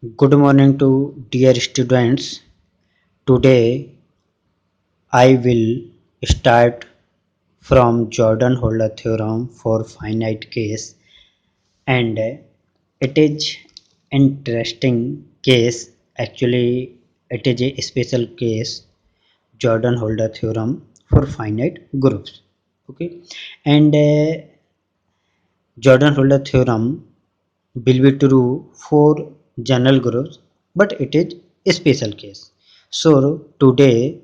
Good morning to dear students. Today I will start from Jordan-Holder theorem for finite case, and it is interesting case. Actually, it is a special case, Jordan-Holder theorem for finite groups. Okay, and Jordan-Holder theorem will be true for general groups, but it is a special case. So today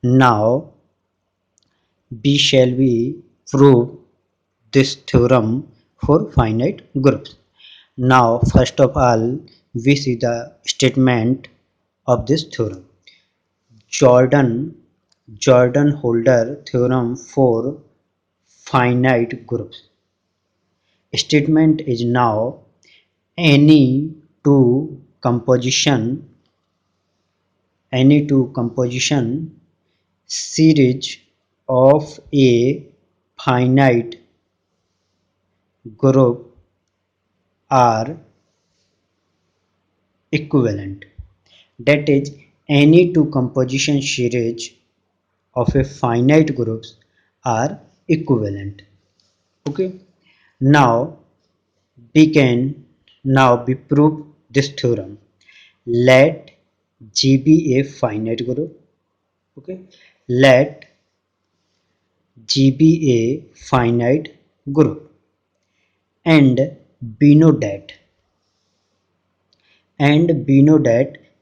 now we shall be prove this theorem for finite groups. Now first of all we see the statement of this theorem. Jordan Jordan-Holder theorem for finite groups. Statement is now any two composition series of a finite group are equivalent. That is, any two composition series of a finite groups are equivalent. Okay. Now we prove this theorem. Let G be a finite group. Okay. Let G be a finite group, and we know that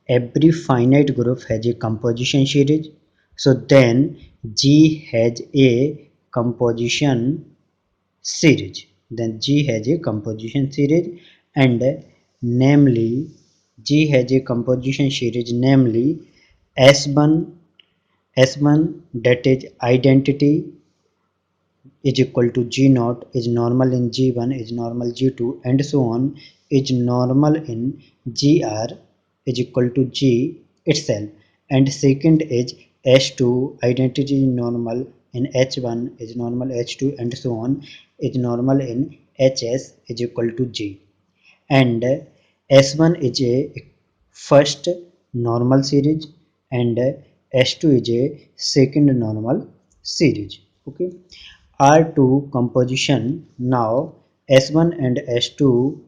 every finite group has a composition series. So then G has a composition series. And namely G has a composition series, namely S1 that is identity is equal to G naught is normal in G1 is normal G2 and so on is normal in GR is equal to G itself, and second is S2 identity is normal in H1 is normal H2 and so on is normal in HS is equal to G, and S1 is a first normal series and S2 is a second normal series. Okay. R2 composition. Now S1 and S2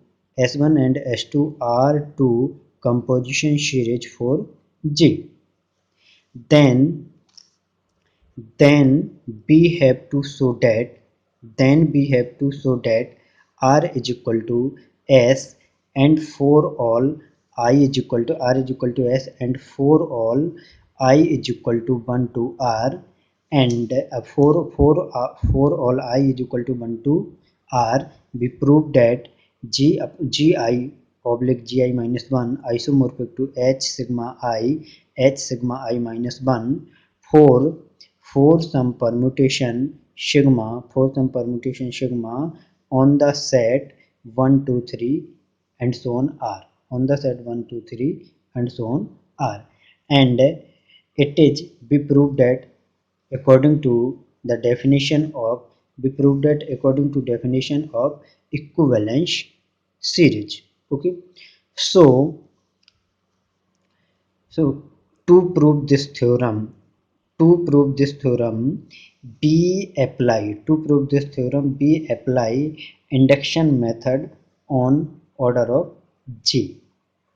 are two composition series for G. Then we have to show that R is equal to S, and for all I is equal to R is equal to S, and for all I is equal to 1 to R, and for all I is equal to 1 to R, we prove that Gi oblique Gi minus 1 isomorphic to H sigma I minus 1 for some permutation sigma on the set 1 2 3 and so on R, on the set 1 2 3 and so on R, and it is we prove that according to the definition of equivalence series. Okay. So so to prove this theorem, we apply induction method on order of G.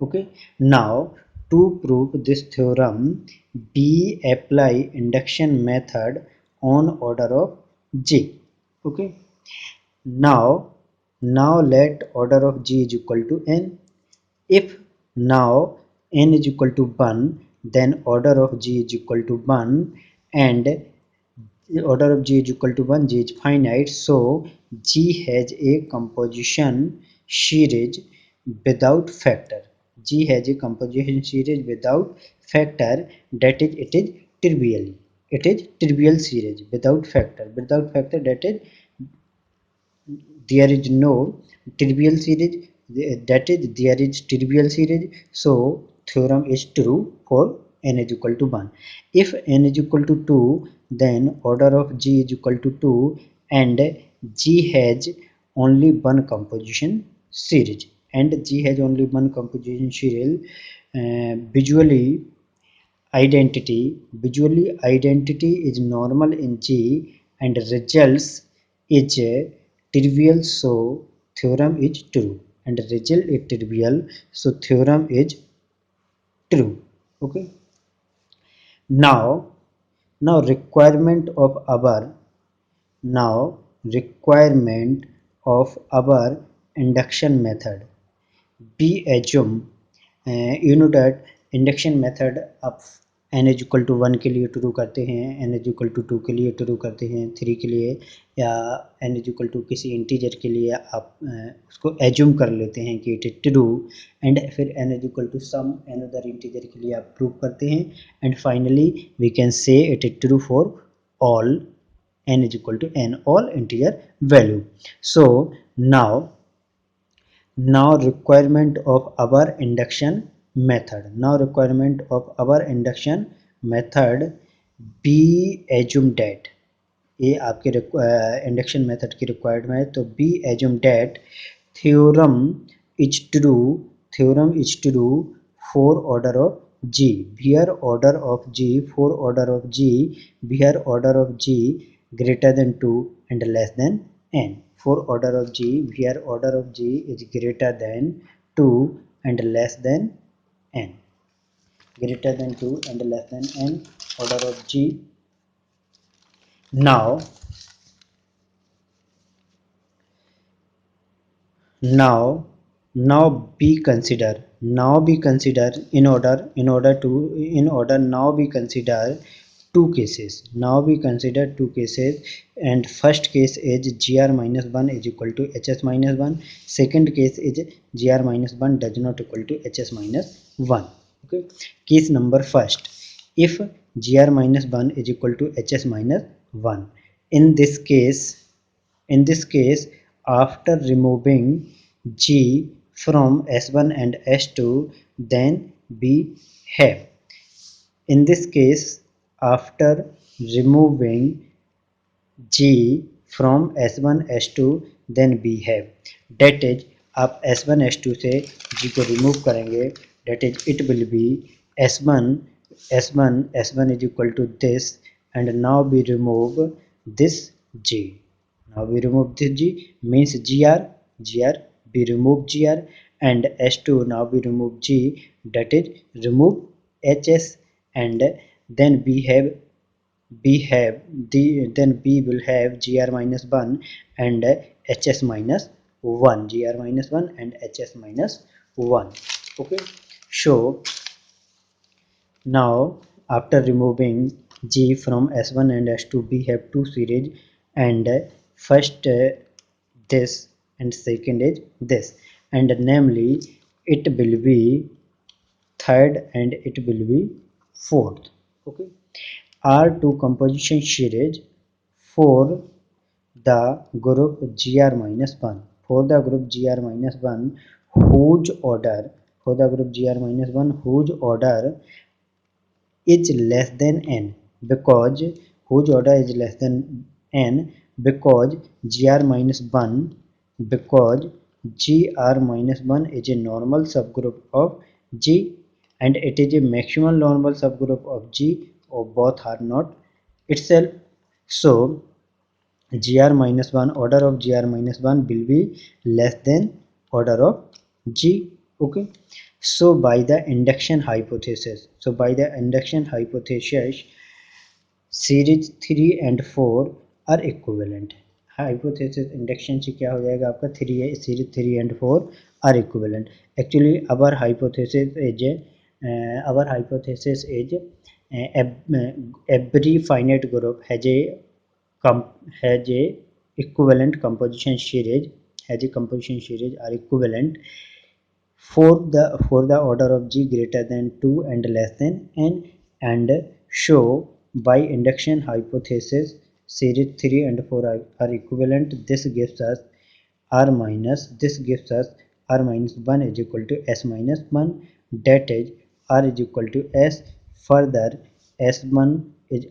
Okay. Now to prove this theorem, we apply induction method on order of G. Okay. Now let order of G is equal to n. If now n is equal to 1, then order of G is equal to 1, and order of G is equal to 1, G is finite, so G has a composition series without factor. G has a composition series without factor, that is trivial series without factor, that is there is no trivial series, so theorem is true for n is equal to 1. If n is equal to 2, then order of G is equal to 2, and G has only one composition series. and G has only one composition serial, visually identity is normal in G and results is trivial, so theorem is true, and result is trivial, so theorem is true. Okay, now requirement of our requirement of our induction method. We assume you know that induction method आप n is equal to 1 के लिए true करते हैं, n is equal to 2 के लिए true करते हैं, 3 के लिए, या n इज इक्वल टू किसी इंटीजर के लिए आप उसको एज्यूम कर लेते हैं कि इट इज ट्रू, एंड फिर n is equal to some another integer के लिए आप प्रूव करते हैं, and finally we can say it is true for all n is equal to n, all integer value. So now requirement of our induction method. Now requirement of our induction method, be assume that, ये आपके induction method की required है, तो we assume that theorem is true for order of G, bear order of G, for order of G, bear order of G greater than 2 and less than n. For order of g, where order of g is greater than 2 and less than n. Greater than 2 and less than n, order of g. Now be consider in order now we consider two cases. And first case is gr minus 1 is equal to hs minus 1. Second case is gr minus 1 does not equal to hs minus 1. Okay, case number first, if gr minus 1 is equal to hs minus 1, in this case after removing g from s1 and s2, then we have, in this case after removing g from s1 s2, then we have, that is आप s1 s2 से g को remove करेंगे, that is it will be s1 is equal to this, and now we remove this g. Now we remove this g means gr, we remove gr, and s2 now we remove g, that is remove hs, and then we will have gr minus 1 and hs minus 1, gr minus 1 and hs minus 1. Okay, so now after removing g from s1 and s2, we have two series, and first this and second is this, and namely it will be third and it will be fourth. Okay, are two composition series for the group gr minus 1, for the group gr minus 1 whose order, whose order is less than n, because whose order is less than n, because gr minus 1, because gr minus 1 is a normal subgroup of g, and it is a maximal normal subgroup of g, or both are not itself. So gr minus 1, order of gr minus 1 will be less than order of g. Okay, so by the induction hypothesis, series 3 and 4 are equivalent. Hypothesis induction से क्या हो जाएगा आपका 3 है, series 3 and 4 are equivalent. Actually our hypothesis is every finite group has a equivalent composition series, are equivalent for the order of g greater than 2 and less than n, and show by induction hypothesis series 3 and 4 are equivalent. This gives us r minus 1 is equal to s minus 1, that is r is equal to s. Further s1 is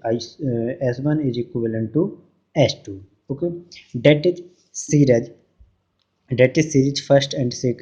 equivalent to s2. Okay, that is series first and second